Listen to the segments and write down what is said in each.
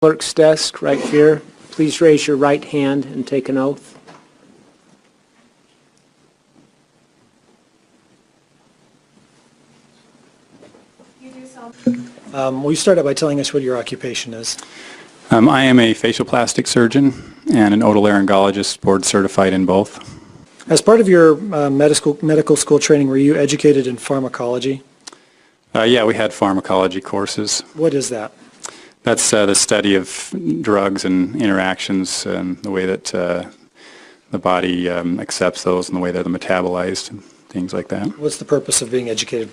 Clerk's desk right here. Please raise your right hand and take an oath. Will you start out by telling us what your occupation is? I am a facial plastic surgeon and an otolaryngologist, board certified in both. As part of your medical school training, were you educated in pharmacology? Yeah, we had pharmacology courses. What is that? That's the study of drugs and interactions and the way that the body accepts those and the way they're metabolized and things like that. What's the purpose of being educated?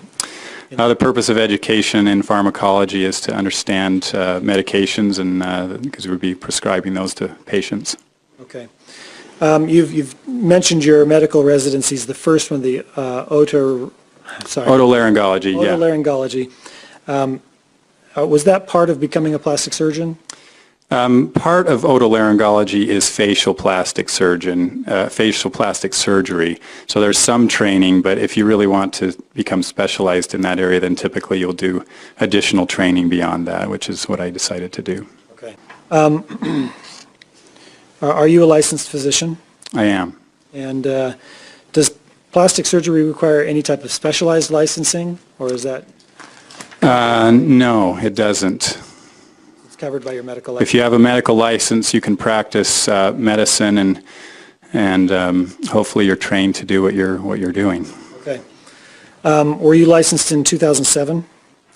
The purpose of education in pharmacology is to understand medications, and because we would be prescribing those to patients. Okay. You've mentioned your medical residencies. The first one, the otolaryngology. Otolaryngology. Was that part of becoming a plastic surgeon? Part of otolaryngology is facial plastic surgery. So there's some training, but if you really want to become specialized in that area, then typically you'll do additional training beyond that, which is what I decided to do. Okay. Are you a licensed physician? I am. And does plastic surgery require any type of specialized licensing, or is that? No, it doesn't. It's covered by your medical license. If you have a medical license, you can practice medicine, and hopefully you're trained to do what you're doing. Okay. Were you licensed in 2007?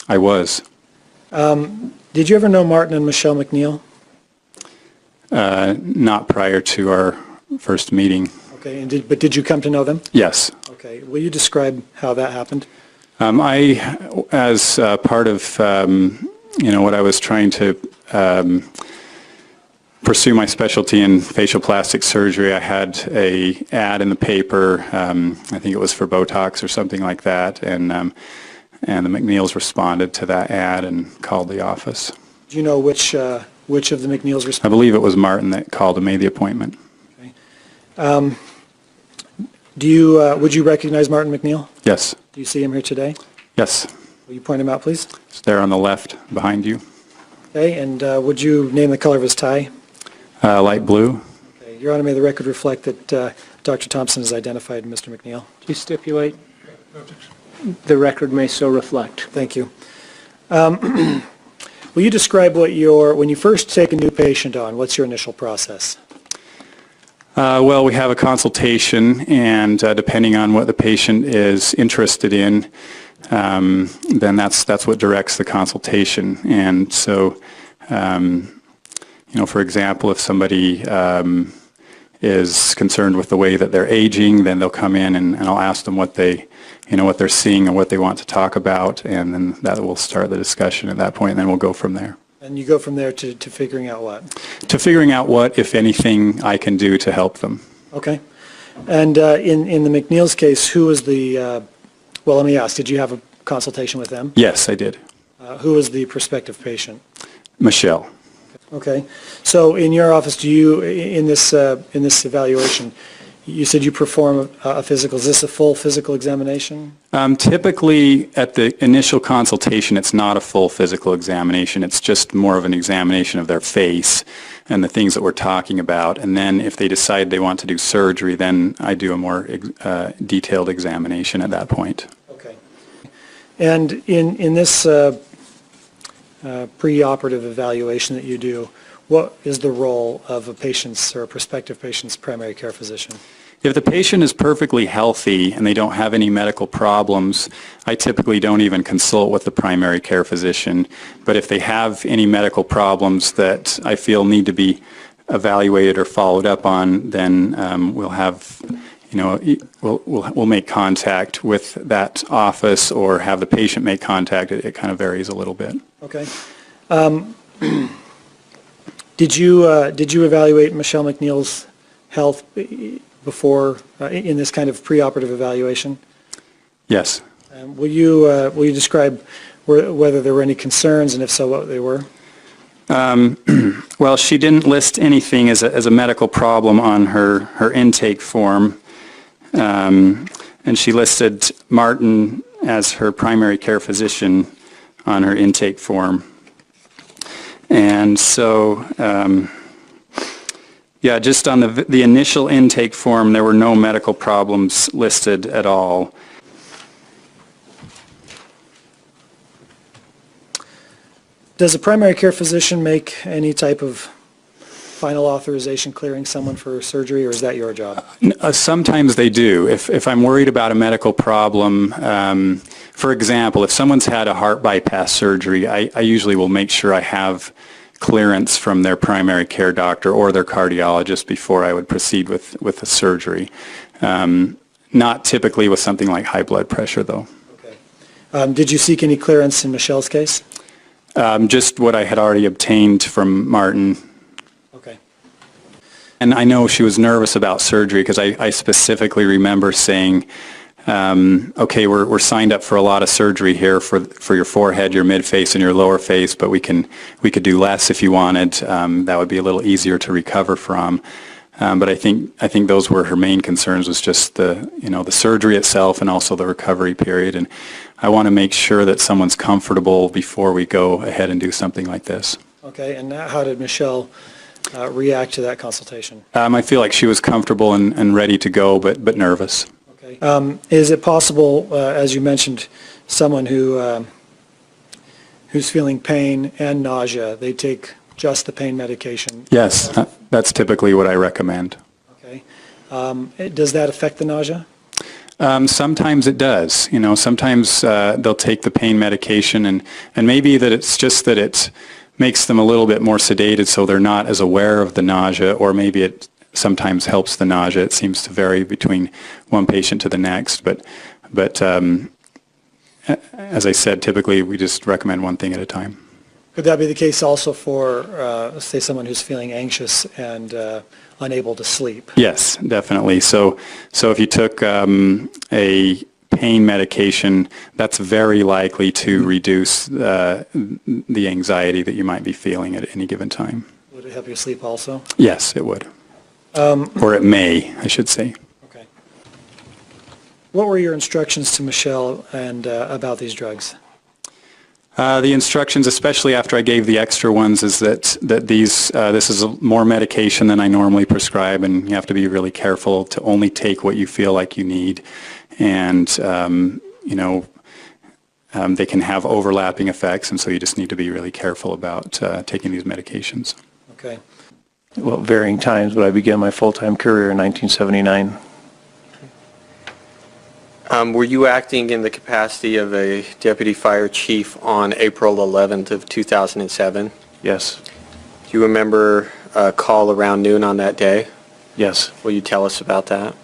I was. Did you ever know Martin and Michele MacNeill? Not prior to our first meeting. Okay. And but did you come to know them? Yes. Okay. Will you describe how that happened? As part of what I was trying to pursue my specialty in facial plastic surgery, I had an ad in the paper. I think it was for Botox or something like that, and the MacNeills responded to that ad and called the office. Do you know which of the MacNeills responded? I believe it was Martin that called and made the appointment. Okay. Would you recognize Martin MacNeill? Yes. Do you see him here today? Yes. Will you point him out, please? It's there on the left behind you. Okay, and would you name the color of his tie? Light blue. Okay. Your Honor, may the record reflect that Dr. Thompson has identified Mr. MacNeill. Do you stipulate? The record may so reflect. Thank you. Will you describe when you first take a new patient on, what's your initial process? Well, we have a consultation, and depending on what the patient is interested in, then that's what directs the consultation. And so, for example, if somebody is concerned with the way that they're aging, then they'll come in and I'll ask them what they're seeing and what they want to talk about, and then that will start the discussion at that point, and then we'll go from there. And you go from there to figuring out what? To figuring out what, if anything, I can do to help them. Okay. And in the MacNeill's case, who was the, well, let me ask, did you have a consultation with them? Yes, I did. Who was the prospective patient? Michelle. Okay. So in your office, do you, in this evaluation, you said you perform a physical. Is this a full physical examination? Typically, at the initial consultation, it's not a full physical examination. It's just more of an examination of their face and the things that we're talking about. And then if they decide they want to do surgery, then I do a more detailed examination at that point. Okay. And in this preoperative evaluation that you do, what is the role of a patient's or a prospective patient's primary care physician? If the patient is perfectly healthy and they don't have any medical problems, I typically don't even consult with the primary care physician. But if they have any medical problems that I feel need to be evaluated or followed up on, then we'll have, we'll make contact with that office or have the patient make contact. It kind of varies a little bit. Okay. Did you evaluate Michele MacNeill's health before in this kind of preoperative evaluation? Yes. Will you describe whether there were any concerns, and if so, what they were? Well, she didn't list anything as a medical problem on her intake form, and she listed Martin as her primary care physician on her intake form. And so, yeah, just on the initial intake form, there were no medical problems listed at all. Does a primary care physician make any type of final authorization clearing someone for surgery, or is that your job? Sometimes they do. If I'm worried about a medical problem, for example, if someone's had a heart bypass surgery, I usually will make sure I have clearance from their primary care doctor or their cardiologist before I would proceed with the surgery. Not typically with something like high blood pressure, though. Okay. Did you seek any clearance in Michelle's case? Just what I had already obtained from Martin. Okay. And I know she was nervous about surgery because I specifically remember saying, okay, we're signed up for a lot of surgery here for your forehead, your mid-face, and your lower face, but we could do less if you wanted. That would be a little easier to recover from. But I think those were her main concerns, was just the surgery itself and also the recovery period. And I want to make sure that someone's comfortable before we go ahead and do something like this. Okay, and how did Michelle react to that consultation? I feel like she was comfortable and ready to go, but nervous. Okay. Is it possible, as you mentioned, someone who's feeling pain and nausea, they take just the pain medication? Yes, that's typically what I recommend. Okay. Does that affect the nausea? Sometimes it does. Sometimes they'll take the pain medication, and maybe that it's just that it makes them a little bit more sedated so they're not as aware of the nausea, or maybe it sometimes helps the nausea. It seems to vary between one patient to the next, but as I said, typically we just recommend one thing at a time. Could that be the case also for, say, someone who's feeling anxious and unable to sleep? Yes, definitely. So if you took a pain medication, that's very likely to reduce the anxiety that you might be feeling at any given time. Would it help you sleep also? Yes, it would. Or it may, I should say. Okay. What were your instructions to Michelle and about these drugs? The instructions, especially after I gave the extra ones, is that this is more medication than I normally prescribe, and you have to be really careful to only take what you feel like you need. And, they can have overlapping effects, and so you just need to be really careful about taking these medications. Okay. Well, varying times, but I began my full-time career in 1979. Were you acting in the capacity of a deputy fire chief on April 11th of 2007? Yes, Do you remember a call around noon on that day? yes. Will you tell us about that?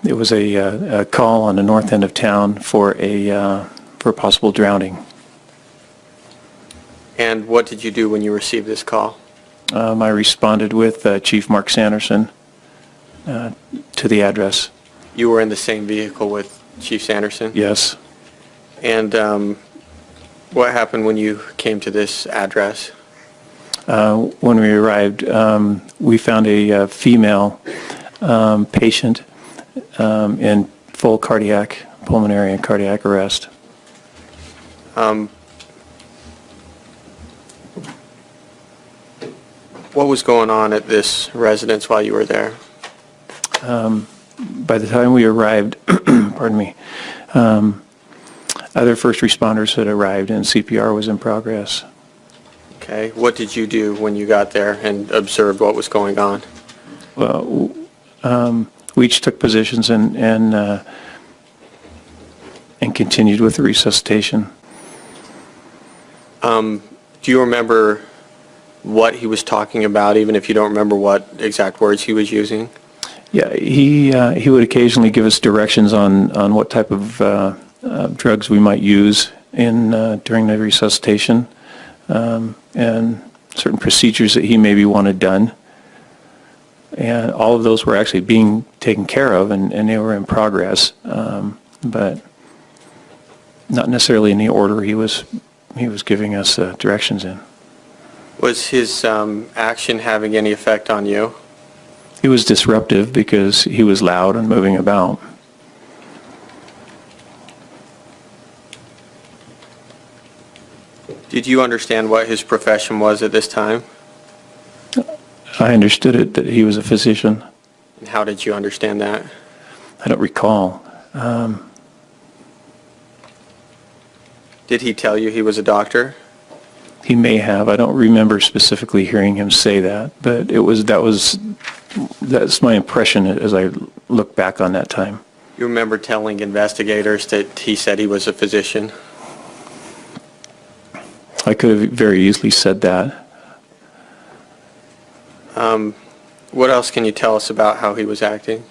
It was a call on the north end of town for a possible drowning. And what did you do when you received this call? I responded with Chief Marc Sanderson to the address. You were in the same vehicle with Chief Sanderson? Yes. And what happened when you came to this address? When we arrived, we found a female patient in full pulmonary and cardiac arrest. What was going on at this residence while you were there? By the time we arrived, pardon me, other first responders had arrived and CPR was in progress. Okay. What did you do when you got there and observed what was going on? Well, we each took positions and continued with the resuscitation. Do you remember what he was talking about, even if you don't remember what exact words he was using? Yeah, he would occasionally give us directions on what type of drugs we might use during the resuscitation, and certain procedures that he maybe wanted done. And all of those were actually being taken care of, and they were in progress, but not necessarily in the order he was giving us directions in. Was his action having any effect on you? He was disruptive because he was loud and moving about. Did you understand what his profession was at this time? I understood it that he was a physician. And how did you understand that? I don't recall. Did he tell you he was a doctor? He may have. I don't remember specifically hearing him say that, but that's my impression as I look back on that time. You remember telling investigators that he said he was a physician? I could have very easily said that. What else can you tell us about how he was acting?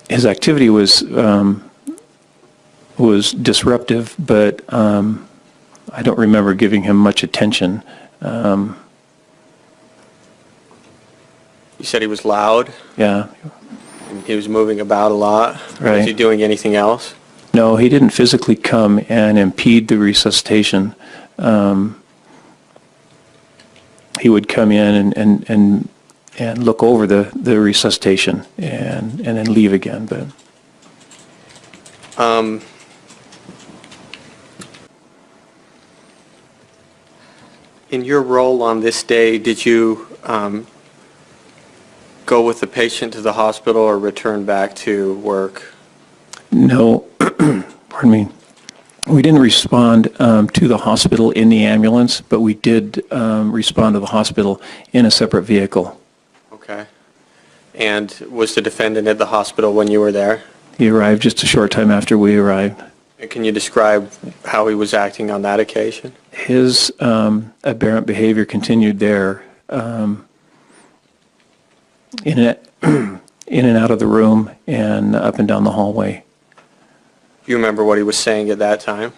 His activity was disruptive, but I don't remember giving him much attention. You said he was loud? Yeah. And he was moving about a lot? Right. Was he doing anything else? No, he didn't physically come and impede the resuscitation. He would come in and look over the resuscitation and then leave again. But in your role on this day, did you go with the patient to the hospital or return back to work? no, pardon me. We didn't respond to the hospital in the ambulance, but we did respond to the hospital in a separate vehicle. Okay. And was the defendant at the hospital when you were there? He arrived just a short time after we arrived. And can you describe how he was acting on that occasion? His aberrant behavior continued there, in and out of the room and up and down the hallway. Do you remember what he was saying at that time?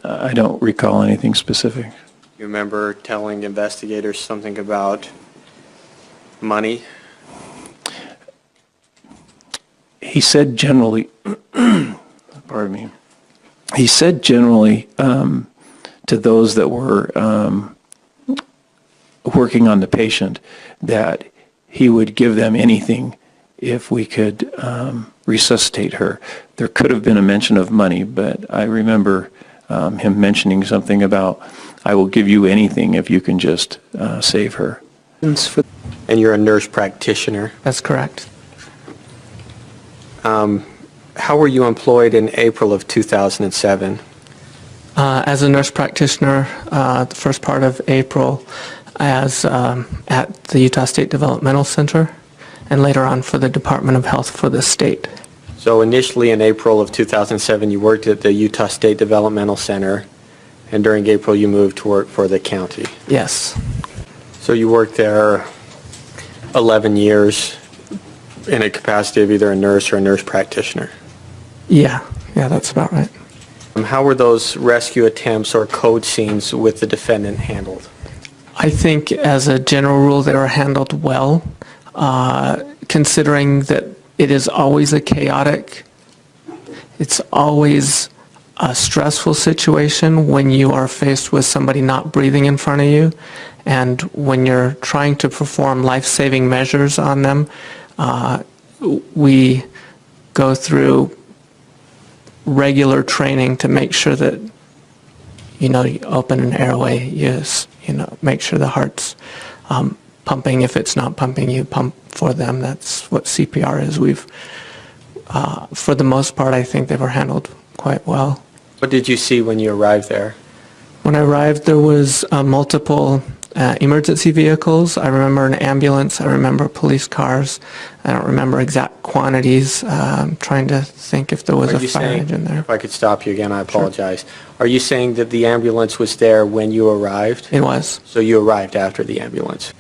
I don't recall anything specific. You remember telling investigators something about money? He said generally, pardon me, he said generally to those that were working on the patient that he would give them anything if we could resuscitate her. There could have been a mention of money, but I remember him mentioning something about, I will give you anything if you can just save her. And you're a nurse practitioner. That's correct. How were you employed in April of 2007? As a nurse practitioner, the first part of April as at the Utah State Developmental Center, and later on for the Department of Health for the state. So initially in April of 2007, you worked at the Utah State Developmental Center, and during April you moved to work for the county. Yes. So you worked there 11 years in a capacity of either a nurse or a nurse practitioner. Yeah, that's about right. How were those rescue attempts or code scenes with the defendant handled? I think as a general rule they were handled well, considering that it is always it's always a stressful situation when you are faced with somebody not breathing in front of you, and when you're trying to perform life-saving measures on them. We go through regular training to make sure that, you open an airway, make sure the heart's pumping. If it's not pumping, you pump for them. That's what CPR is. For the most part, I think they were handled quite well. What did you see when you arrived there? When I arrived, there was multiple emergency vehicles. I remember an ambulance. I remember police cars. I don't remember exact quantities. I'm trying to think if there was a fire engine there. If I could stop you again, I apologize. Sure. Are you saying that the ambulance was there when you arrived? It was. So you arrived after the ambulance.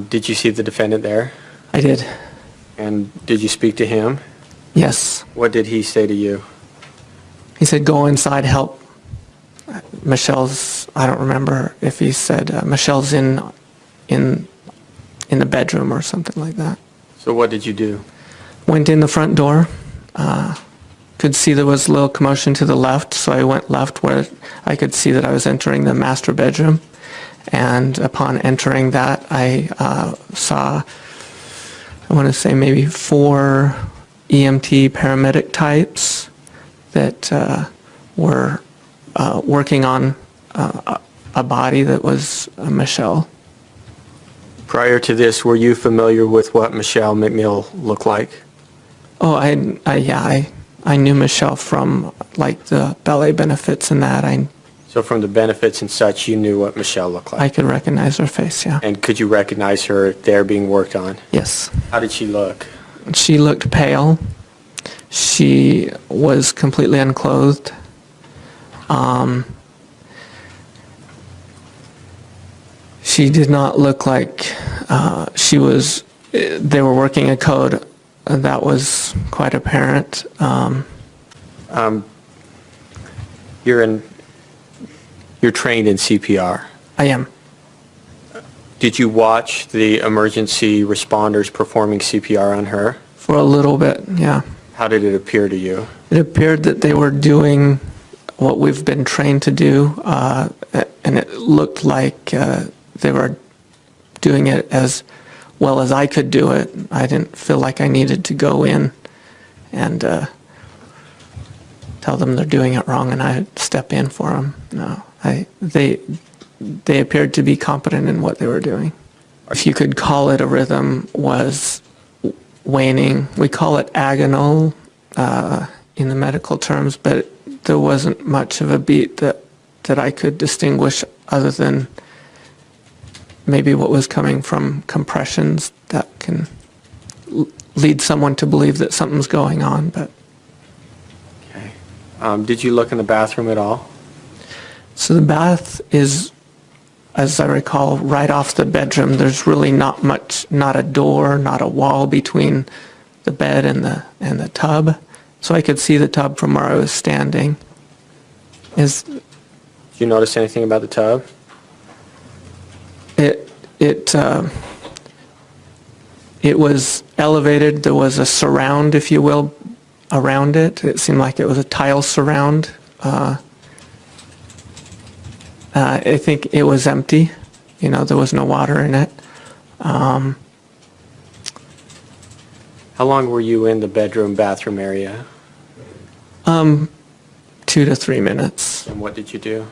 Did you see the defendant there? I did. And did you speak to him? Yes. What did he say to you? He said, go inside, help. Michelle's, I don't remember if he said, Michelle's in the bedroom or something like that. So what did you do? Went in the front door. Could see there was a little commotion to the left, so I went left where I could see that I was entering the master bedroom. And upon entering that, I saw, I want to say maybe 4 EMT paramedic types that were working on a body that was Michele. Prior to this, were you familiar with what Michele MacNeill looked like? Oh, I knew Michele from like the ballet benefits and that. So from the benefits and such, you knew what Michele looked like? I could recognize her face, yeah. And could you recognize her there being worked on? Yes. How did she look? She looked pale. She was completely unclothed. She did not look like they were working a code. That was quite apparent. You're trained in CPR. I am. Did you watch the emergency responders performing CPR on her? For a little bit, yeah. How did it appear to you? It appeared that they were doing what we've been trained to do, and it looked like they were doing it as well as I could do it. I didn't feel like I needed to go in and tell them they're doing it wrong and I'd step in for them. No, they appeared to be competent in what they were doing. If you could call it a rhythm, was waning. We call it agonal in the medical terms, but there wasn't much of a beat that I could distinguish other than maybe what was coming from compressions that can lead someone to believe that something's going on. But Okay. Did you look in the bathroom at all? so the bath is, as I recall, right off the bedroom. There's really not much, not a door, not a wall between the bed and the tub. So I could see the tub from where I was standing. Did you notice anything about the tub? It was elevated. There was a surround, if you will, around it. It seemed like it was a tile surround. I think it was empty. There was no water in it. How long were you in the bedroom, bathroom area? 2 to 3 minutes. And what did you do?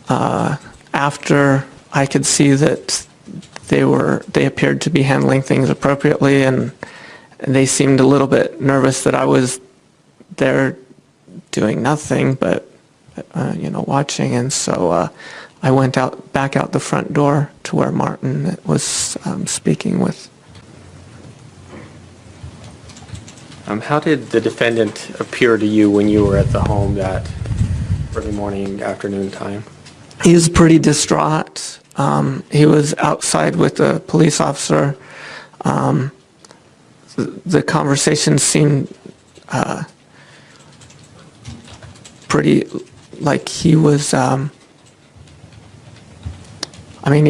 After I could see that they appeared to be handling things appropriately, and they seemed a little bit nervous that I was there doing nothing but watching, and so I went back out the front door to where Martin was speaking with. How did the defendant appear to you when you were at the home that early morning, afternoon time? He was pretty distraught. He was outside with a police officer. The conversation seemed pretty like he was, he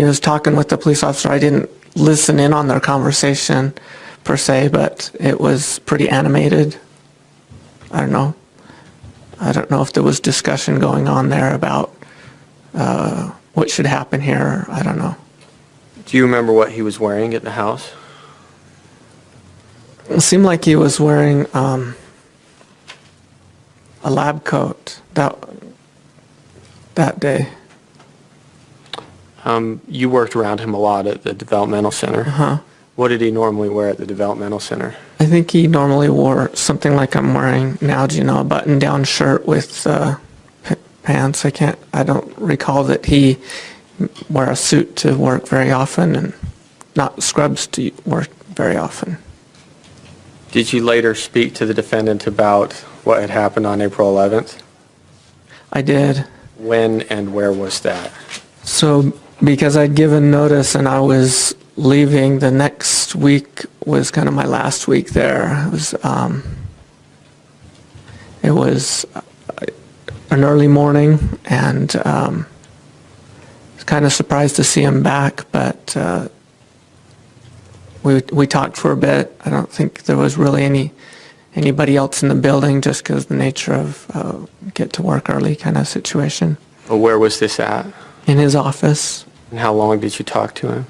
was talking with the police officer. I didn't listen in on their conversation per se, but it was pretty animated. I don't know if there was discussion going on there about what should happen here. I don't know. Do you remember what he was wearing at the house? It seemed like he was wearing a lab coat that day. You worked around him a lot at the developmental center. Uh-huh. What did he normally wear at the developmental center? I think he normally wore something like I'm wearing now, a button-down shirt with pants. I don't recall that he wore a suit to work very often and not scrubs to work very often. Did you later speak to the defendant about what had happened on April 11th? I did. When and where was that? So because I'd given notice and I was leaving, the next week was kind of my last week there. It was an early morning, and I was kind of surprised to see him back, but we talked for a bit. I don't think there was really anybody else in the building, just because the nature of get to work early kind of situation. Well, where was this at? In his office. And how long did you talk to him?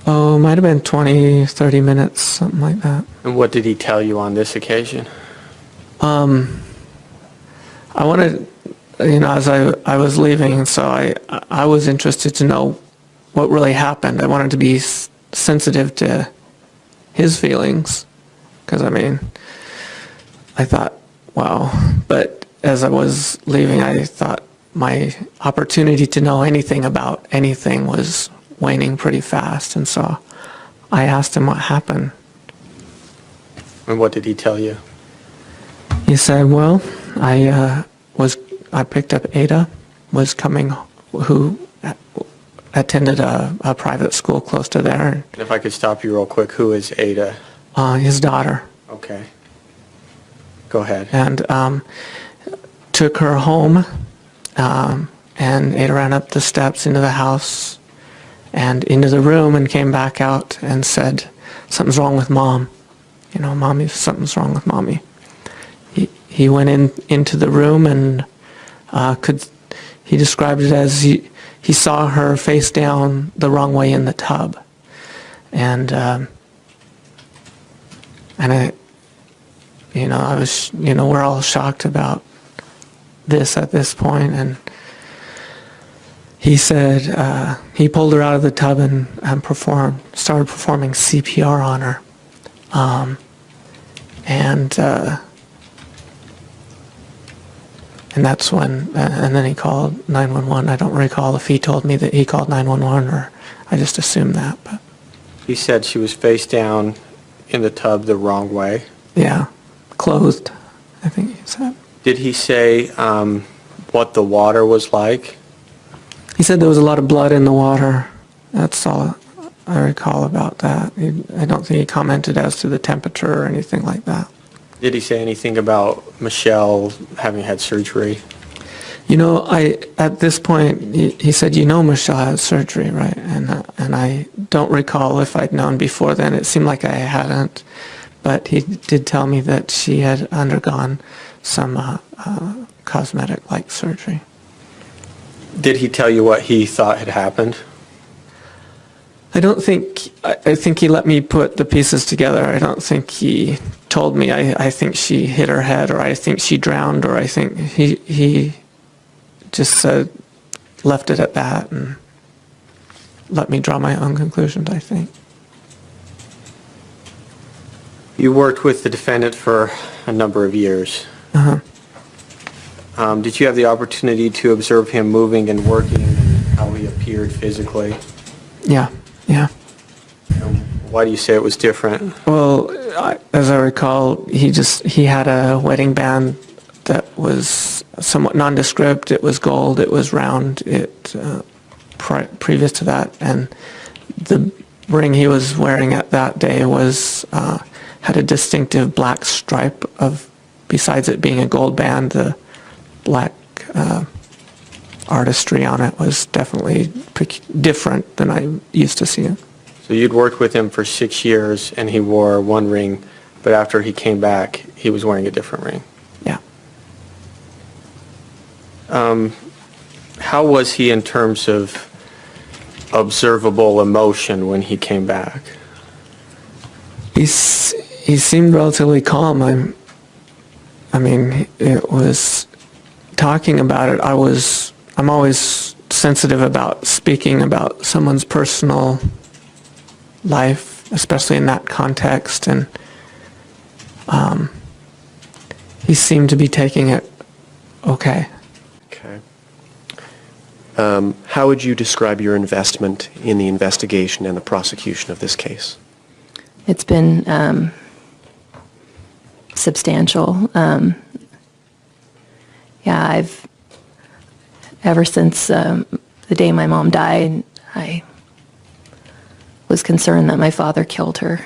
Oh, it might have been 20, 30 minutes, something like that. And what did he tell you on this occasion? I wanted, as I was leaving, so I was interested to know what really happened. I wanted to be sensitive to his feelings, because, I thought, wow. But as I was leaving, I thought my opportunity to know anything about anything was waning pretty fast, and so I asked him what happened. And what did he tell you? He said, well, I picked up Ada, who attended a private school close to there. And if I could stop you real quick, who is Ada? His daughter. Okay. Go ahead. And took her home, and Ada ran up the steps into the house and into the room and came back out and said, something's wrong with Mom. Mommy, something's wrong with Mommy. He went into the room and he described it as he saw her face down the wrong way in the tub. And I was, we're all shocked about this at this point, and he said he pulled her out of the tub and started performing CPR on her, and that's when, and then he called 911. I don't recall if he told me that he called 911 or I just assumed that, but He said she was face down in the tub the wrong way. yeah, clothed, I think he said. Did he say what the water was like? He said there was a lot of blood in the water. That's all I recall about that. I don't think he commented as to the temperature or anything like that. Did he say anything about Michelle having had surgery? At this point, he said, Michelle had surgery, right? And I don't recall if I'd known before then. It seemed like I hadn't. But he did tell me that she had undergone some cosmetic-like surgery. Did he tell you what he thought had happened? I think he let me put the pieces together. I don't think he told me, I think she hit her head, or I think she drowned, or I think he just said, left it at that and let me draw my own conclusions, I think. You worked with the defendant for a number of years. Uh-huh. Did you have the opportunity to observe him moving and working and how he appeared physically? Yeah. Why do you say it was different? Well, as I recall, he had a wedding band that was somewhat nondescript. It was gold. It was round. Previous to that, and the ring he was wearing at that day was had a distinctive black stripe besides it being a gold band, the black artistry on it was definitely different than I used to see it. So you'd worked with him for 6 years and he wore one ring, but after he came back, he was wearing a different ring. Yeah. How was he in terms of observable emotion when he came back? He seemed relatively calm. It was talking about it. I'm always sensitive about speaking about someone's personal life, especially in that context, and he seemed to be taking it okay. Okay. How would you describe your investment in the investigation and the prosecution of this case? It's been substantial. Ever since the day my mom died, I was concerned that my father killed her.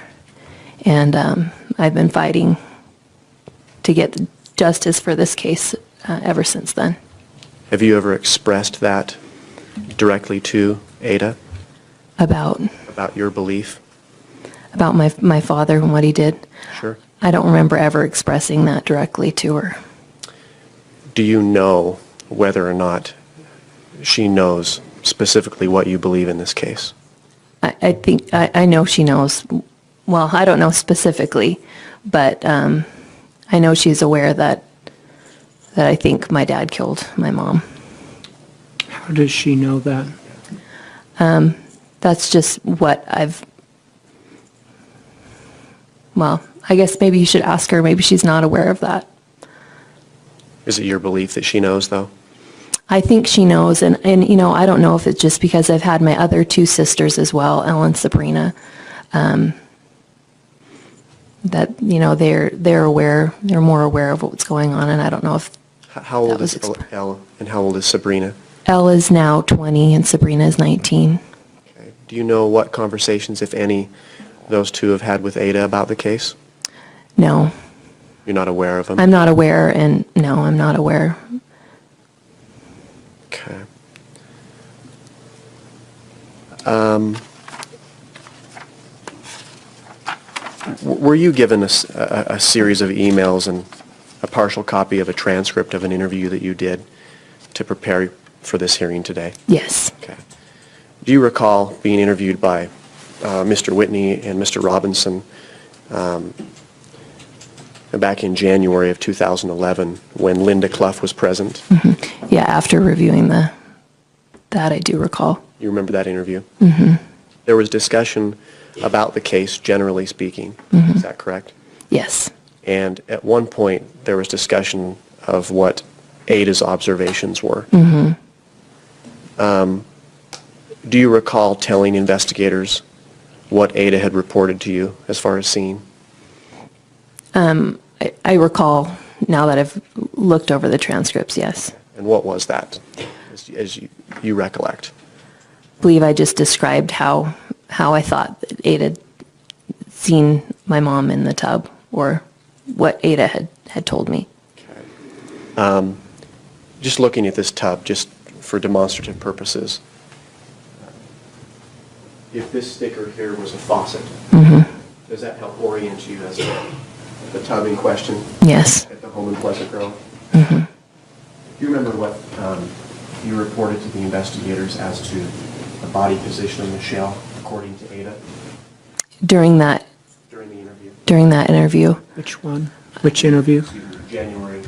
And I've been fighting to get justice for this case ever since then. Have you ever expressed that directly to Ada About your belief? about my father and what he did? Sure. I don't remember ever expressing that directly to her. Do you know whether or not she knows specifically what you believe in this case? I think, I know she knows, well, I don't know specifically, but I know she's aware that I think my dad killed my mom. How does she know that? That's just what well, I guess maybe you should ask her. Maybe she's not aware of that. Is it your belief that she knows, though? I think she knows, and you know, I don't know if it's just because I've had my other two sisters as well, Elle and Sabrina, that, you know, they're aware, they're more aware of what's going on, and I don't know if How old That was is Elle and how old is Sabrina? Elle is now 20 and Sabrina is 19. Okay. Do you know what conversations, if any, those two have had with Ada about the case? No, You're not aware of them? I'm not aware, and no, I'm not aware. Okay. Were you given a series of emails and a partial copy of a transcript of an interview that you did to prepare for this hearing today? Yes, Okay. Do you recall being interviewed by Mr. Whitney and Mr. Robinson back in January of 2011 when Linda Clough was present? yeah, after reviewing that I do recall. You remember that interview? Mm-hmm. There was discussion about the case, generally speaking. Is that correct? Yes, And at one point, there was discussion of what Ada's observations were. Do you recall telling investigators what Ada had reported to you as far as seeing? I recall now that I've looked over the transcripts, yes. And what was that, as you recollect? I believe I just described how I thought that Ada had seen my mom in the tub, or what Ada had told me. Just looking at this tub, just for demonstrative purposes, if this sticker here was a faucet, does that help orient you as to the tub in question Yes, at the home in Pleasant Grove? Do you remember what you reported to the investigators as to the body position of Michelle, according to Ada, during that interview. Which one? Which interview? January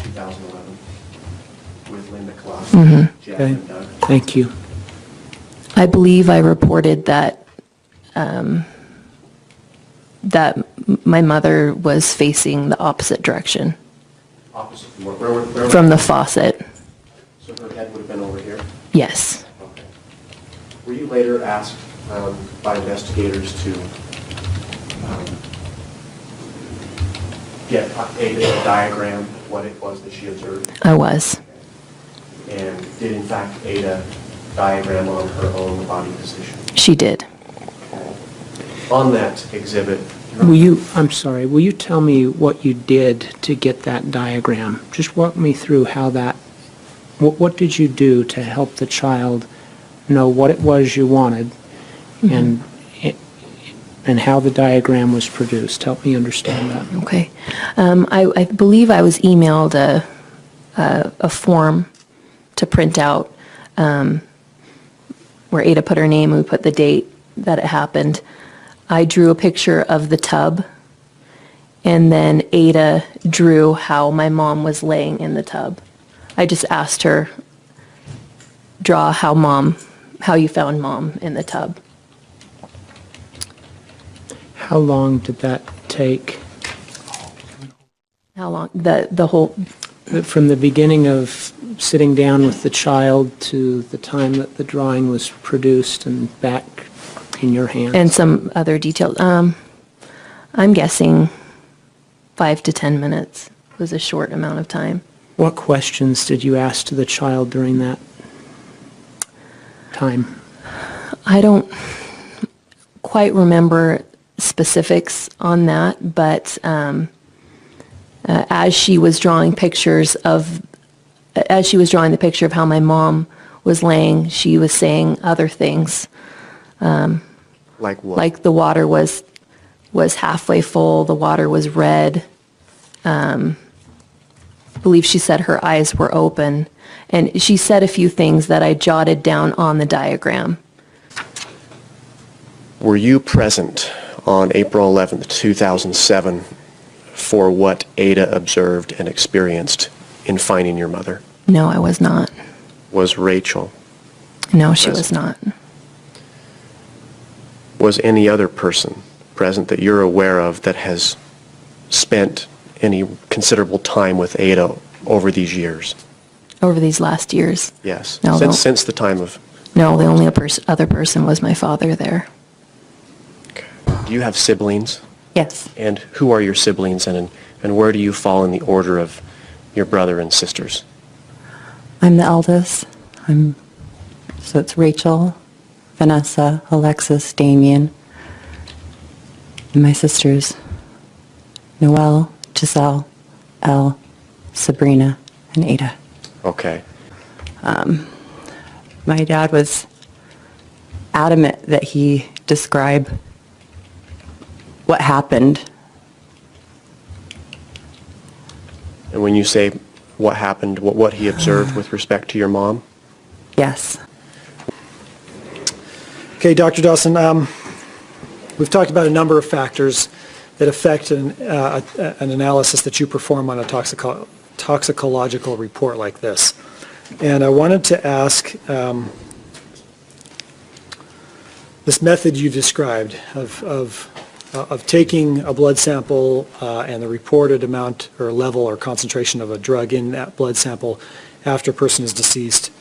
2011, with Linda Clough, Jeff, Okay. and Doug? Thank you. I believe I reported that that my mother was facing the opposite direction Opposite from where from the faucet. So her head would have been over here? Yes. Okay. Were you later asked by investigators to get Ada to diagram what it was that she observed? I was. And did in fact Ada diagram on her own the body position? She did. On that exhibit, I'm sorry, will you tell me what you did to get that diagram? Just walk me through how what did you do to help the child know what it was you wanted and how the diagram was produced? Help me understand that. Okay. I believe I was emailed a form to print out where Ada put her name and we put the date that it happened. I drew a picture of the tub, and then Ada drew how my mom was laying in the tub. I just asked her, draw how you found mom in the tub. How long did that take? How long, the whole, From the beginning of sitting down with the child to the time that the drawing was produced and back in your hands? and some other details. I'm guessing 5 to 10 minutes was a short amount of time. What questions did you ask to the child during that time? I don't quite remember specifics on that, but as she was drawing the picture of how my mom was laying, she was saying other things. like what? Like the water was halfway full, the water was red. I believe she said her eyes were open. And she said a few things that I jotted down on the diagram. Were you present on April 11th, 2007 for what Ada observed and experienced in finding your mother? No, I was not. Was Rachel? No, she was not. Was any other person present that you're aware of that has spent any considerable time with Ada over these years? Over these last years? Yes. No, Since the time of... No, the only other person was my father there. Do you have siblings? Yes. And who are your siblings, and where do you fall in the order of your brother and sisters? I'm the eldest. So it's Rachel, Vanessa, Alexis, Damien, and my sisters, Noelle, Giselle, Elle, Sabrina, and Ada. Okay. My dad was adamant that he describe what happened. And when you say what happened, what he observed with respect to your mom? Yes. Okay, Dr. Dawson, we've talked about a number of factors that affect an analysis that you perform on a toxicological report like this. And I wanted to ask, this method you described of taking a blood sample and the reported amount or level or concentration of a drug in that blood sample after a person is deceased,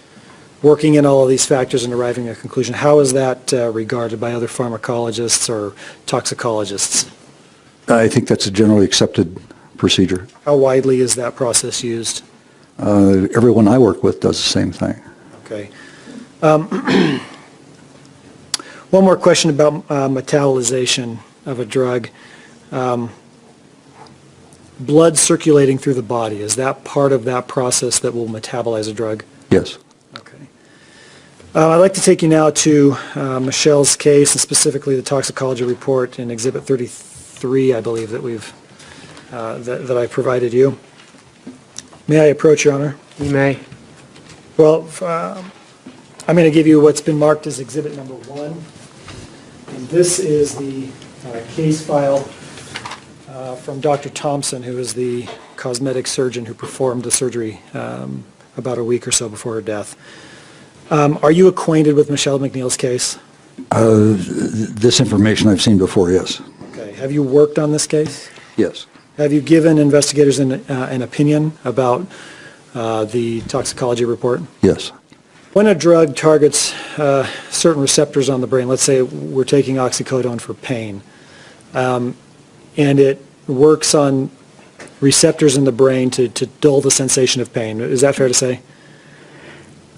working in all of these factors and arriving at a conclusion, how is that regarded by other pharmacologists or toxicologists? I think that's a generally accepted procedure. How widely is that process used? Everyone I work with does the same thing. Okay. One more question about metabolization of a drug. Blood circulating through the body, is that part of that process that will metabolize a drug? Yes. Okay. I'd like to take you now to Michelle's case, and specifically the toxicology report in Exhibit 33, I believe, that we've that I provided you. May I approach, Your Honor? You may. Well, I'm going to give you what's been marked as Exhibit Number 1. And this is the case file from Dr. Thompson, who is the cosmetic surgeon who performed the surgery about a week or so before her death. Are you acquainted with Michele MacNeill's case? This information I've seen before, yes. Okay. Have you worked on this case? Yes. Have you given investigators an opinion about the toxicology report? Yes. When a drug targets certain receptors on the brain, let's say we're taking oxycodone for pain, and it works on receptors in the brain to dull the sensation of pain. Is that fair to say?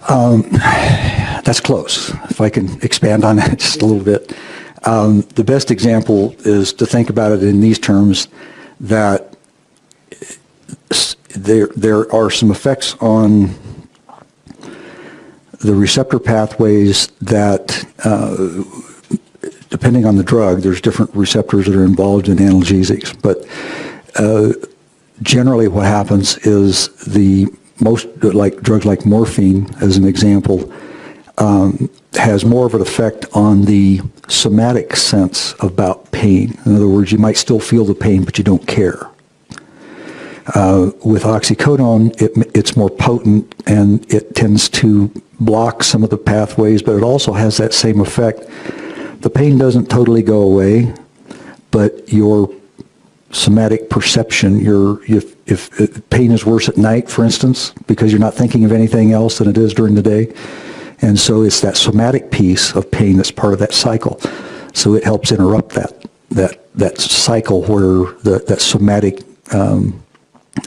That's close. If I can expand on that just a little bit. The best example is to think about it in these terms, that there are some effects on the receptor pathways that, depending on the drug, there's different receptors that are involved in analgesics. But generally what happens is drugs like morphine, as an example, has more of an effect on the somatic sense about pain. In other words, you might still feel the pain, but you don't care. With oxycodone, it's more potent, and it tends to block some of the pathways, but it also has that same effect. The pain doesn't totally go away, but your somatic perception, if pain is worse at night, for instance, because you're not thinking of anything else than it is during the day, and so it's that somatic piece of pain that's part of that cycle. So it helps interrupt that cycle where that somatic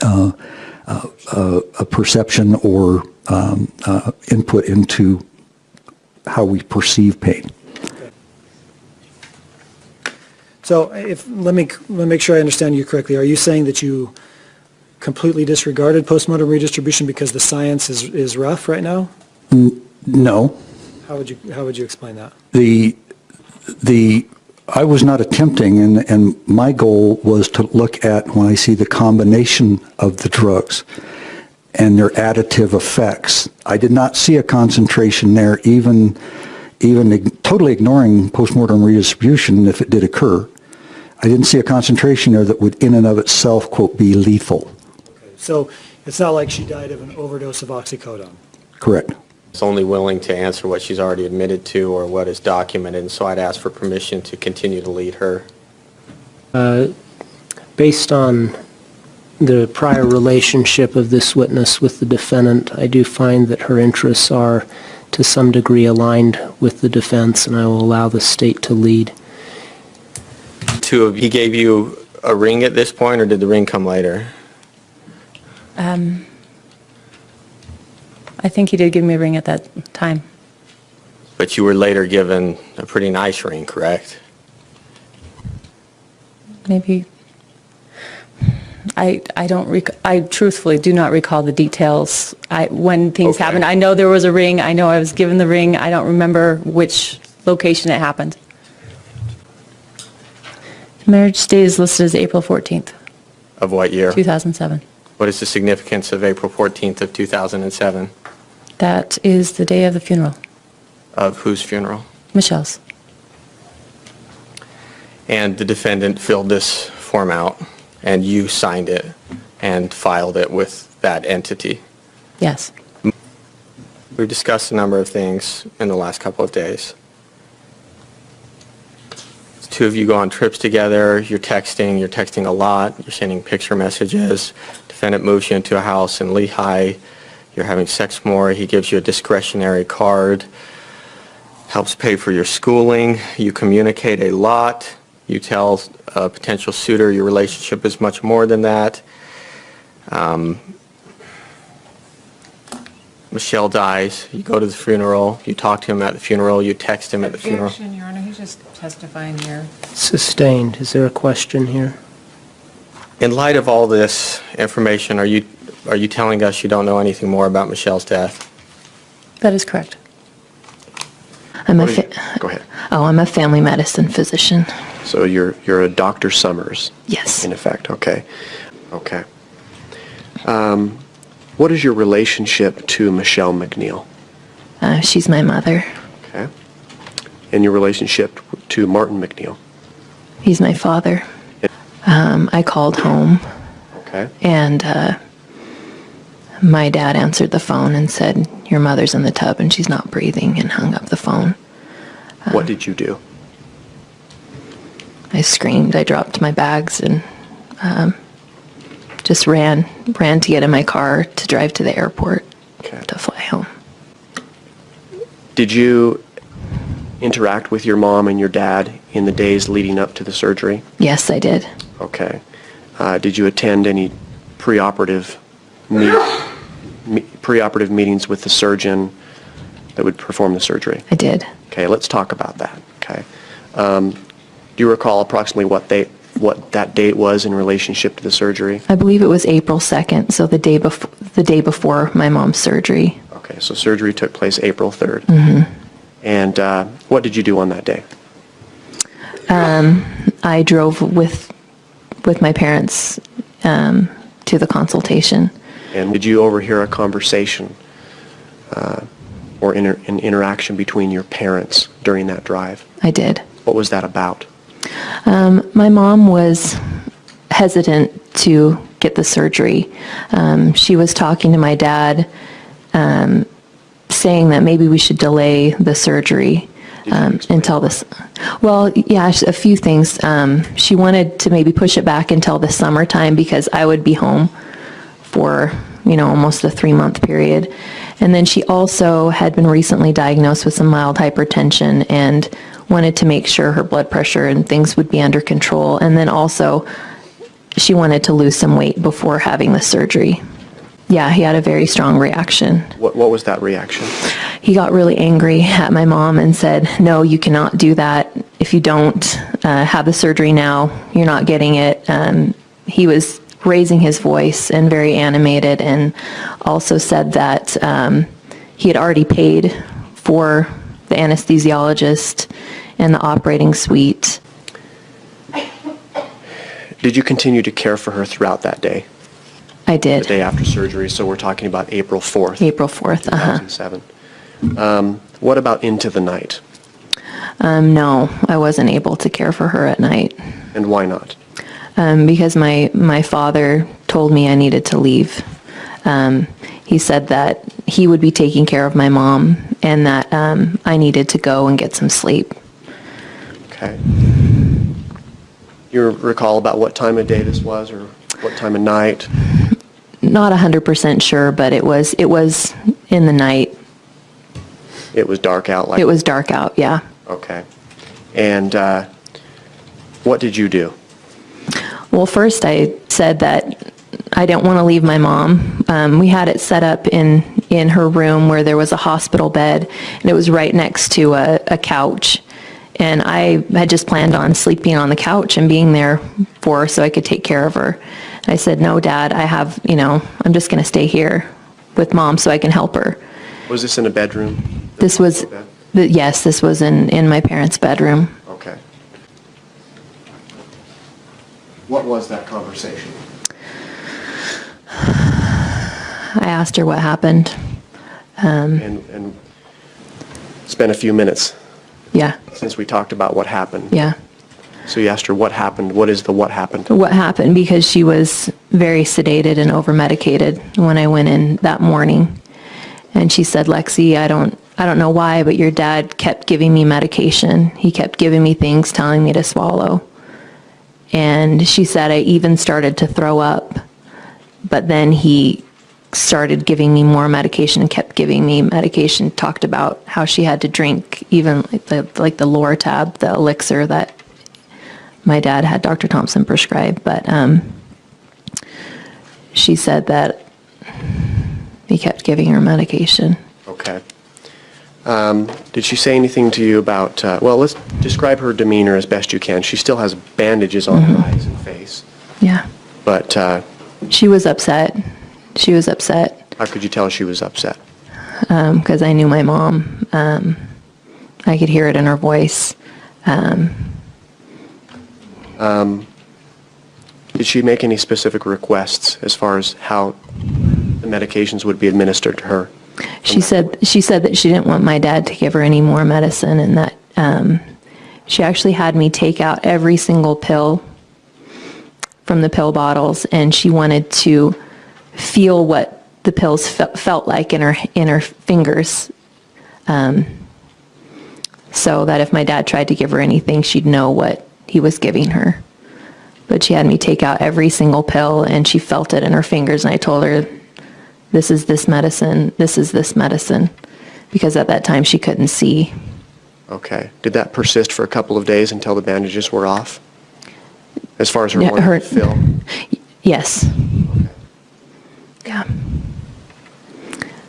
a perception or input into how we perceive pain. So let me make sure I understand you correctly. Are you saying that you completely disregarded postmortem redistribution because the science is rough right now? No. How would you explain that? I was not attempting, and my goal was to look at, when I see the combination of the drugs and their additive effects. I did not see a concentration there, even even totally ignoring postmortem redistribution if it did occur. I didn't see a concentration there that would in and of itself, quote, be lethal. So it's not like she died of an overdose of oxycodone. Correct. Is only willing to answer what she's already admitted to or what is documented, and so I'd ask for permission to continue to lead her. Based on the prior relationship of this witness with the defendant, I do find that her interests are to some degree aligned with the defense, and I will allow the state to lead. He gave you a ring at this point, or did the ring come later? I think he did give me a ring at that time. But you were later given a pretty nice ring, correct? Maybe. I truthfully do not recall the details. When things Okay. happened, I know there was a ring. I know I was given the ring. I don't remember which location it happened. Marriage date is listed as April 14th, Of what year? 2007. What is the significance of April 14th of 2007? That is the day of the funeral. Of whose funeral? Michelle's. And the defendant filled this form out, and you signed it and filed it with that entity. Yes. We've discussed a number of things in the last couple of days. The two of you go on trips together, you're texting a lot, you're sending picture messages. Defendant moves you into a house in Lehigh, you're having sex more, he gives you a discretionary card, helps pay for your schooling, you communicate a lot, you tell a potential suitor your relationship is much more than that. Michelle dies, you go to the funeral, you talk to him at the funeral, you text him at the funeral. Objection, Your Honor, he's just testifying here. Sustained. Is there a question here? In light of all this information, are you telling us you don't know anything more about Michelle's death? That is correct. I'm a Go ahead. I'm a family medicine physician. So you're a Dr. Somers, Yes. in effect, okay. Okay. What is your relationship to Michele MacNeill? She's my mother. Okay. And your relationship to Martin MacNeill? He's my father. I called home, Okay. and my dad answered the phone and said, "Your mother's in the tub and she's not breathing," and hung up the phone. What did you do? I screamed. I dropped my bags and just ran to get in my car to drive to the airport Okay. to fly home. Did you interact with your mom and your dad in the days leading up to the surgery? Yes, I did. Okay. Did you attend any preoperative meetings with the surgeon that would perform the surgery? I did. Okay, let's talk about that. Okay. Do you recall approximately what that date was in relationship to the surgery? I believe it was April 2nd, so the day before my mom's surgery. Okay, so surgery took place April 3rd. Mm-hmm. And what did you do on that day? I drove with my parents to the consultation. And did you overhear a conversation or an interaction between your parents during that drive? I did. What was that about? My mom was hesitant to get the surgery. She was talking to my dad, saying that maybe we should delay the surgery until this. Well, yeah, a few things. She wanted to maybe push it back until the summertime because I would be home for, almost a 3-month period. And then she also had been recently diagnosed with some mild hypertension and wanted to make sure her blood pressure and things would be under control. And then also, she wanted to lose some weight before having the surgery. Yeah, he had a very strong reaction. What was that reaction? He got really angry at my mom and said, "No, you cannot do that. If you don't have the surgery now, you're not getting it." He was raising his voice and very animated, and also said that he had already paid for the anesthesiologist and the operating suite. Did you continue to care for her throughout that day? I The did. day after surgery, so we're talking about April 4th. April 4th, 2007. What about into the night? No, I wasn't able to care for her at night. And why not? Because my father told me I needed to leave. He said that he would be taking care of my mom and that I needed to go and get some sleep. Okay. You recall about what time of day this was, or what time of night? Not 100% sure, but it was in the night. It was dark out? It was dark out, yeah. Okay. And what did you do? Well, first I said that I didn't want to leave my mom. We had it set up in her room where there was a hospital bed, and it was right next to a couch. And I had just planned on sleeping on the couch and being there for her so I could take care of her. I said, no, Dad, I'm just going to stay here with Mom so I can help her. Was this in a bedroom? This was, yes, this was in my parents' bedroom. Okay. What was that conversation? I asked her what happened. And spent a few minutes Yeah, since we talked about what happened. yeah. So you asked her what happened. What is the what happened? What happened, because she was very sedated and over-medicated when I went in that morning. And she said, Lexi, I don't know why, but your dad kept giving me medication. He kept giving me things, telling me to swallow. And she said I even started to throw up, but then he started giving me more medication and kept giving me medication, talked about how she had to drink even like the Loratab, the elixir that my dad had Dr. Thompson prescribe. But she said that he kept giving her medication. Okay. Did she say anything to you about, well, let's describe her demeanor as best you can. She still has bandages on her eyes and face. Yeah. But She was upset. She was upset. how could you tell she was upset? Because I knew my mom. I could hear it in her voice. Did she make any specific requests as far as how the medications would be administered to her? She said that she didn't want my dad to give her any more medicine, and that she actually had me take out every single pill from the pill bottles, and she wanted to feel what the pills felt like in her fingers, so that if my dad tried to give her anything, she'd know what he was giving her. But she had me take out every single pill, and she felt it in her fingers, and I told her, this is this medicine, this is this medicine, because at that time she couldn't see. Okay. Did that persist for a couple of days until the bandages were off? As far as her Yeah, wanting to feel? Yes. Yeah.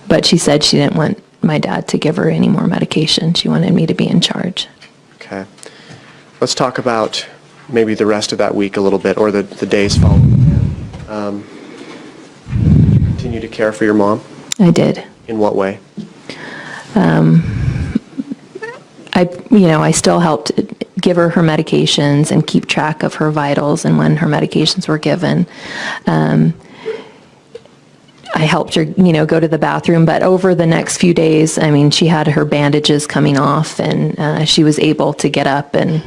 But she said she didn't want my dad to give her any more medication. She wanted me to be in charge. Okay. Let's talk about maybe the rest of that week a little bit, or the days following. Continue to care for your mom? I did. In what way? I still helped give her her medications and keep track of her vitals and when her medications were given. I helped her, go to the bathroom, but over the next few days, she had her bandages coming off, and she was able to get up and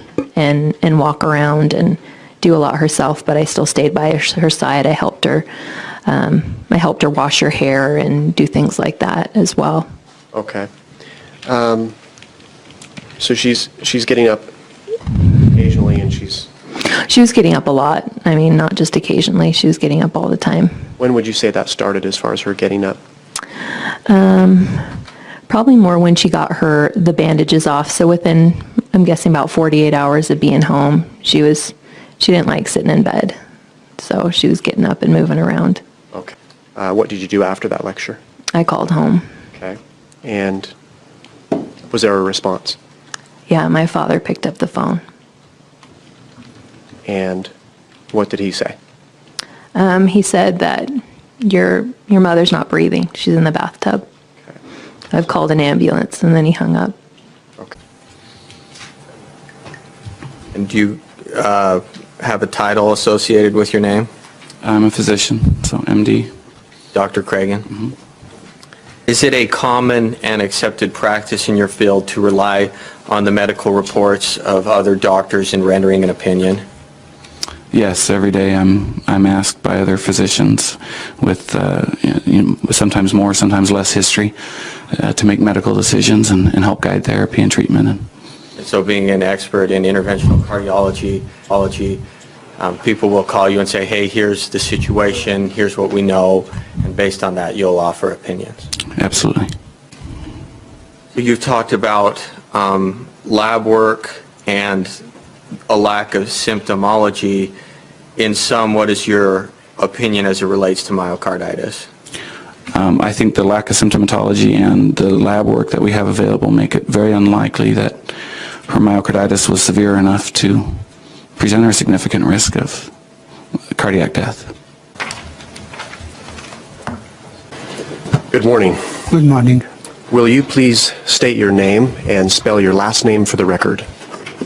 walk around and do a lot herself, but I still stayed by her side. I helped her wash her hair and do things like that as well. Okay. So she's getting up occasionally, and She was getting up a lot. Not just occasionally. She was getting up all the time. When would you say that started as far as her getting up? Probably more when she got the bandages off. So within, I'm guessing, about 48 hours of being home, she didn't like sitting in bed. So she was getting up and moving around. Okay. What did you do after that lecture? I called home. Okay. And was there a response? Yeah, my father picked up the phone. And what did he say? He said that your mother's not breathing. She's in the bathtub. Okay. I've called an ambulance, and then he hung up. Okay. And do you have a title associated with your name? I'm a physician, so MD. Dr. Cragun? Is it a common and accepted practice in your field to rely on the medical reports of other doctors in rendering an opinion? Yes, every day I'm asked by other physicians with sometimes more, sometimes less history to make medical decisions and help guide therapy and treatment. And so being an expert in interventional cardiology, people will call you and say, hey, here's the situation, here's what we know, and based on that you'll offer opinions. Absolutely. You've talked about lab work and a lack of symptomology. In sum, what is your opinion as it relates to myocarditis? I think the lack of symptomatology and the lab work that we have available make it very unlikely that her myocarditis was severe enough to present her a significant risk of cardiac death. Good morning. Good morning. Will you please state your name and spell your last name for the record?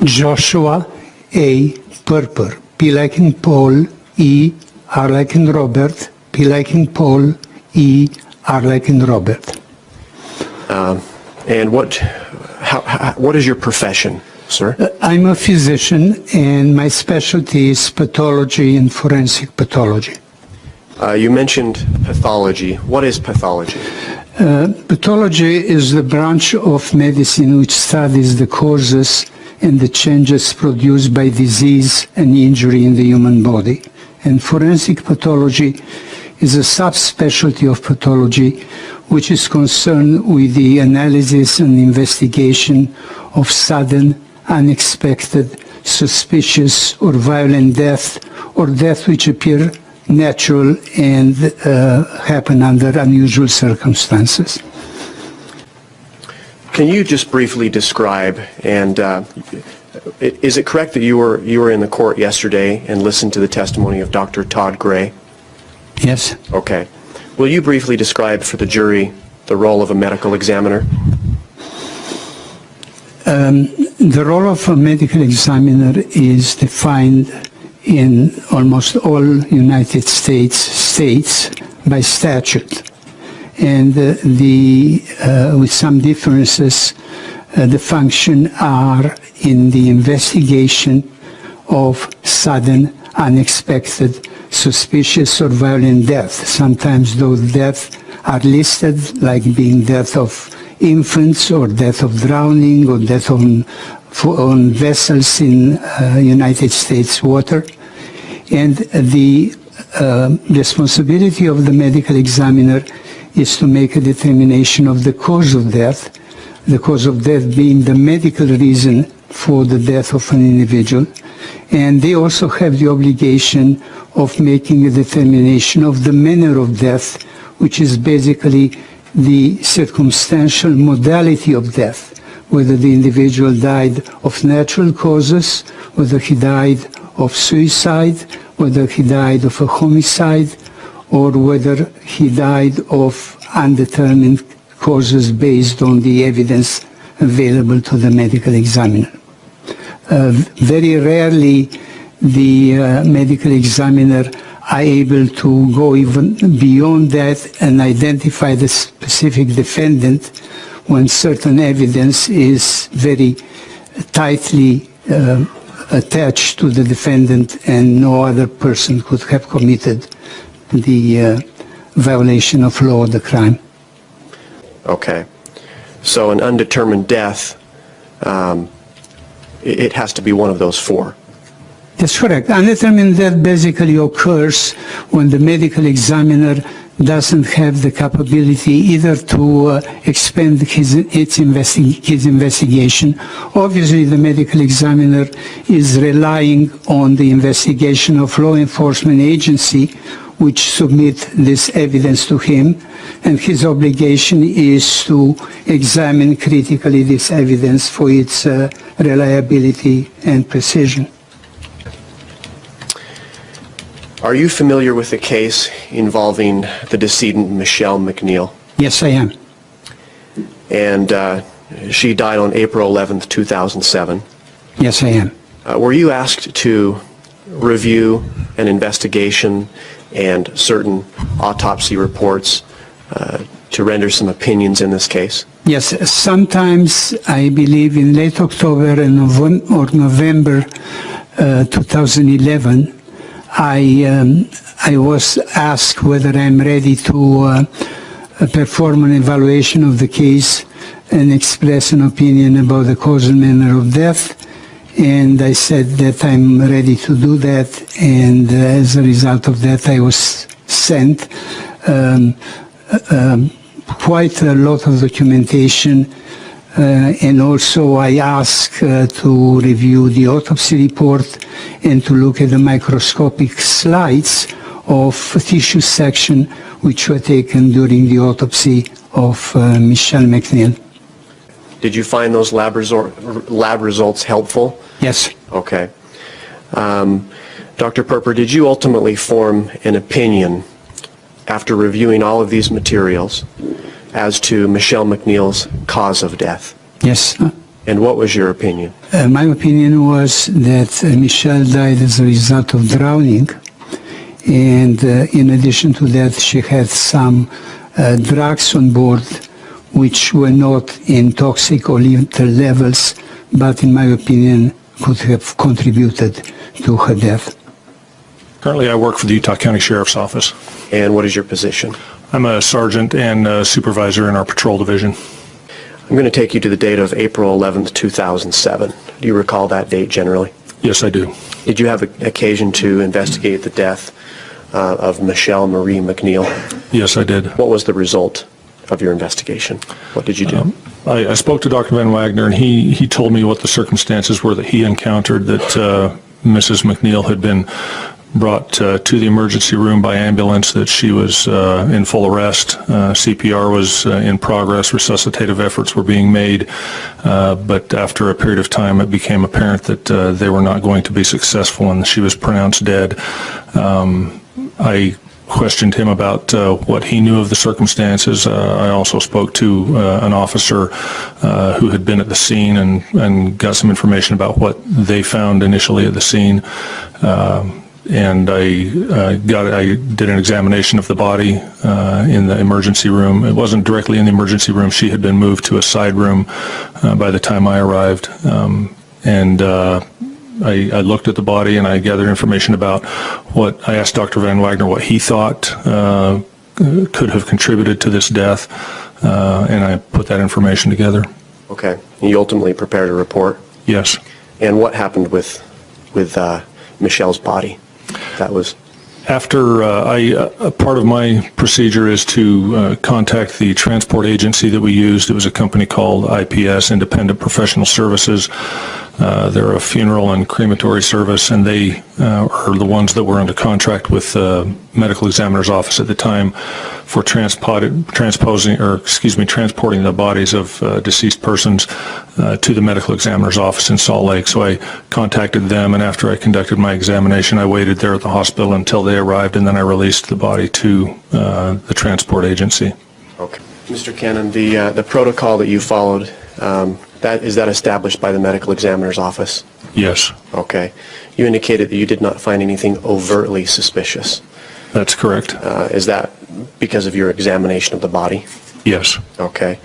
Joshua A. Perper. P like in Paul, E. R like in Robert, P like in Paul, E. R like in Robert. And what is your profession, sir? I'm a physician and my specialty is pathology and forensic pathology. You mentioned pathology. What is pathology? Pathology is the branch of medicine which studies the causes and the changes produced by disease and injury in the human body. And forensic pathology is a subspecialty of pathology which is concerned with the analysis and investigation of sudden, unexpected, suspicious or violent death or death which appear natural and happen under unusual circumstances. Can you just briefly describe, and is it correct that you were in the court yesterday and listened to the testimony of Dr. Todd Gray? Yes. Okay. Will you briefly describe for the jury the role of a medical examiner? The role of a medical examiner is defined in almost all United States by statute. And with some differences, the function are in the investigation of sudden, unexpected, suspicious or violent death. Sometimes those deaths are listed like being death of infants or death of drowning or death on vessels in United States water. And the responsibility of the medical examiner is to make a determination of the cause of death being the medical reason for the death of an individual. And they also have the obligation of making a determination of the manner of death, which is basically the circumstantial modality of death, whether the individual died of natural causes, whether he died of suicide, whether he died of a homicide, or whether he died of undetermined causes based on the evidence available to the medical examiner. Very rarely the medical examiner are able to go even beyond that and identify the specific defendant when certain evidence is very tightly attached to the defendant and no other person could have committed the violation of law or the crime. Okay. So an undetermined death, it has to be one of those four. That's correct. Undetermined death basically occurs when the medical examiner doesn't have the capability either to expend his investigation. Obviously, the medical examiner is relying on the investigation of law enforcement agency, which submit this evidence to him, and his obligation is to examine critically this evidence for its reliability and precision. Are you familiar with the case involving the decedent Michele MacNeill? Yes, I am. And she died on April 11th, 2007. Yes, I am. Were you asked to review an investigation and certain autopsy reports to render some opinions in this case? Yes, sometimes I believe in late October and November 2011, I was asked whether I'm ready to perform an evaluation of the case and express an opinion about the cause and manner of death. And I said that I'm ready to do that, and as a result of that, I was sent quite a lot of documentation, and also I asked to review the autopsy report and to look at the microscopic slides of tissue section which were taken during the autopsy of Michele MacNeill. Did you find those lab results helpful? Yes. Okay. Dr. Perper, did you ultimately form an opinion after reviewing all of these materials as to Michele MacNeill's cause of death? Yes. And what was your opinion? My opinion was that Michele died as a result of drowning, and in addition to that, she had some drugs on board which were not in toxic or lethal levels, but in my opinion could have contributed to her death. Currently I work for the Utah County Sheriff's Office. And what is your position? I'm a sergeant and supervisor in our patrol division. I'm going to take you to the date of April 11th, 2007. Do you recall that date generally? Yes, I do. Did you have occasion to investigate the death of Michele Marie MacNeill? Yes, I did. What was the result of your investigation? What did you do? I spoke to Dr. Van Wagner, and he told me what the circumstances were that he encountered, that Mrs. MacNeill had been brought to the emergency room by ambulance, that she was in full arrest. CPR was in progress. Resuscitative efforts were being made. But after a period of time, it became apparent that they were not going to be successful, and she was pronounced dead. I questioned him about what he knew of the circumstances. I also spoke to an officer who had been at the scene and got some information about what they found initially at the scene. And I did an examination of the body in the emergency room. It wasn't directly in the emergency room. She had been moved to a side room by the time I arrived. I looked at the body and I gathered information about what I asked Dr. Van Wagner what he thought could have contributed to this death, and I put that information together. Okay. You ultimately prepared a report? Yes. And what happened with Michelle's body? That was after part of my procedure is to contact the transport agency that we used. It was a company called IPS, Independent Professional Services. They're a funeral and crematory service, and they are the ones that were under contract with the medical examiner's office at the time for transporting the bodies of deceased persons to the medical examiner's office in Salt Lake. So I contacted them, and after I conducted my examination, I waited there at the hospital until they arrived, and then I released the body to the transport agency. Okay. Mr. Cannon, the protocol that you followed, is that established by the medical examiner's office? Yes. Okay. You indicated that you did not find anything overtly suspicious. That's correct. Is that because of your examination of the body? Yes. Okay.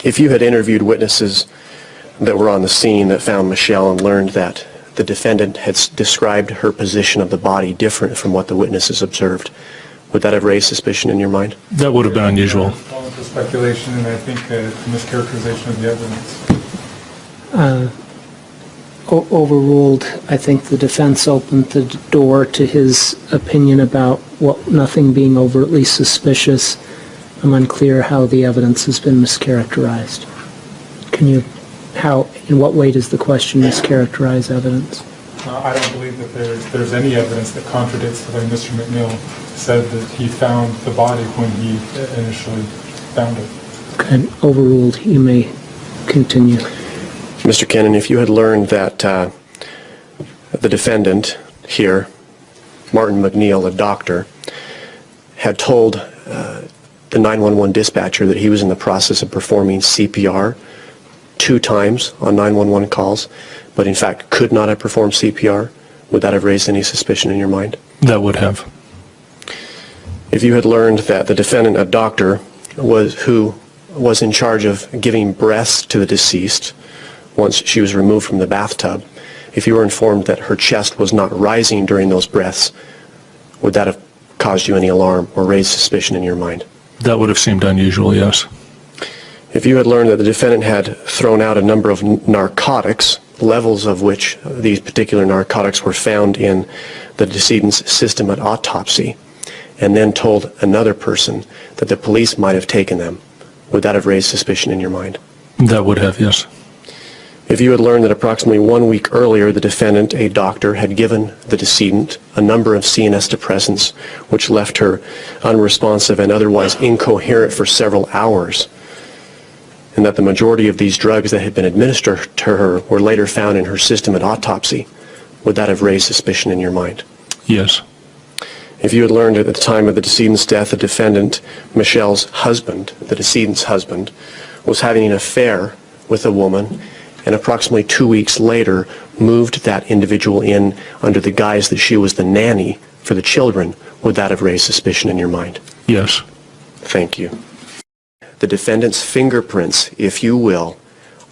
If you had interviewed witnesses that were on the scene that found Michele and learned that the defendant had described her position of the body different from what the witnesses observed, would that have raised suspicion in your mind? That would have been unusual. Fall into speculation, and I think mischaracterization of the evidence. Overruled. I think the defense opened the door to his opinion about nothing being overtly suspicious. I'm unclear how the evidence has been mischaracterized. In what way does the question mischaracterize evidence? I don't believe that there's any evidence that contradicts the way Mr. MacNeill said that he found the body when he initially found it. Okay, overruled. You may continue. Mr. Cannon, if you had learned that the defendant here, Martin MacNeill, a doctor, had told the 911 dispatcher that he was in the process of performing CPR 2 times on 911 calls, but in fact could not have performed CPR, would that have raised any suspicion in your mind? That would have. If you had learned that the defendant, a doctor, who was in charge of giving breaths to the deceased once she was removed from the bathtub, if you were informed that her chest was not rising during those breaths, would that have caused you any alarm or raised suspicion in your mind? That would have seemed unusual, yes. If you had learned that the defendant had thrown out a number of narcotics, levels of which these particular narcotics were found in the decedent's system at autopsy, and then told another person that the police might have taken them, would that have raised suspicion in your mind? That would have, yes. If you had learned that approximately 1 week earlier the defendant, a doctor, had given the decedent a number of CNS depressants which left her unresponsive and otherwise incoherent for several hours, and that the majority of these drugs that had been administered to her were later found in her system at autopsy, would that have raised suspicion in your mind? Yes. If you had learned at the time of the decedent's death the defendant, Michelle's husband, the decedent's husband, was having an affair with a woman, and approximately 2 weeks later moved that individual in under the guise that she was the nanny for the children, would that have raised suspicion in your mind? Yes. Thank you. The defendant's fingerprints, if you will,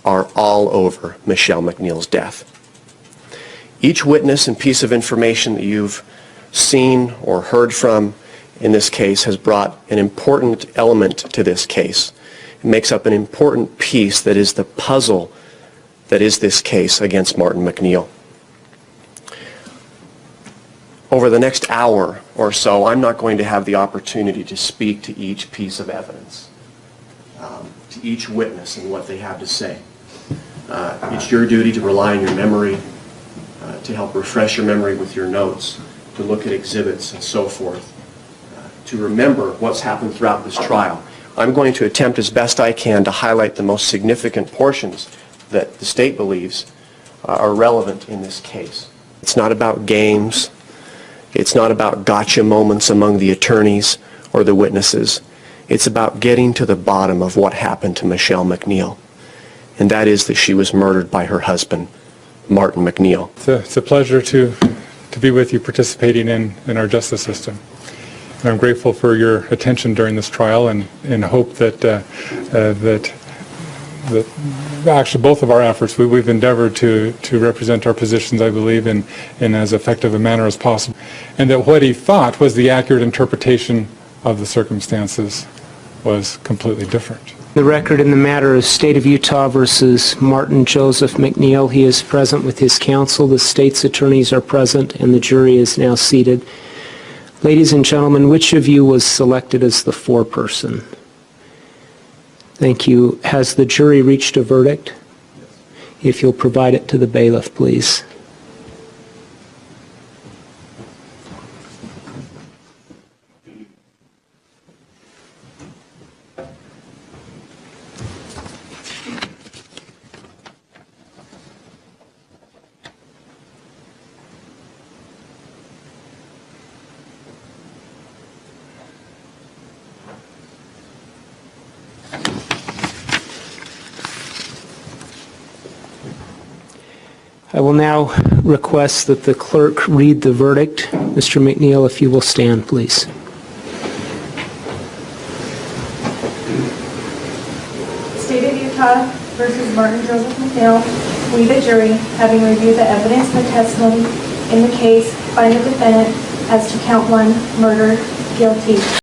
are all over Michele MacNeill's death. Each witness and piece of information that you've seen or heard from in this case has brought an important element to this case. It makes up an important piece that is the puzzle that is this case against Martin MacNeill. Over the next hour or so, I'm not going to have the opportunity to speak to each piece of evidence, to each witness and what they have to say. It's your duty to rely on your memory, to help refresh your memory with your notes, to look at exhibits and so forth, to remember what's happened throughout this trial. I'm going to attempt as best I can to highlight the most significant portions that the state believes are relevant in this case. It's not about games. It's not about gotcha moments among the attorneys or the witnesses. It's about getting to the bottom of what happened to Michele MacNeill, and that is that she was murdered by her husband, Martin MacNeill. It's a pleasure to be with you participating in our justice system. And I'm grateful for your attention during this trial and hope that actually both of our efforts, we've endeavored to represent our positions, I believe, in as effective a manner as possible. And that what he thought was the accurate interpretation of the circumstances was completely different. The record in the matter of State of Utah versus Martin Joseph MacNeill. He is present with his counsel. The state's attorneys are present, and the jury is now seated. Ladies and gentlemen, which of you was selected as the foreperson? Thank you. Has the jury reached a verdict? If you'll provide it to the bailiff, please. I will now request that the clerk read the verdict. Mr. MacNeill, if you will stand, please. State of Utah versus Martin Joseph MacNeill. We, the jury, having reviewed the evidence and the testimony in the case, find the defendant as to count 1, murder, guilty.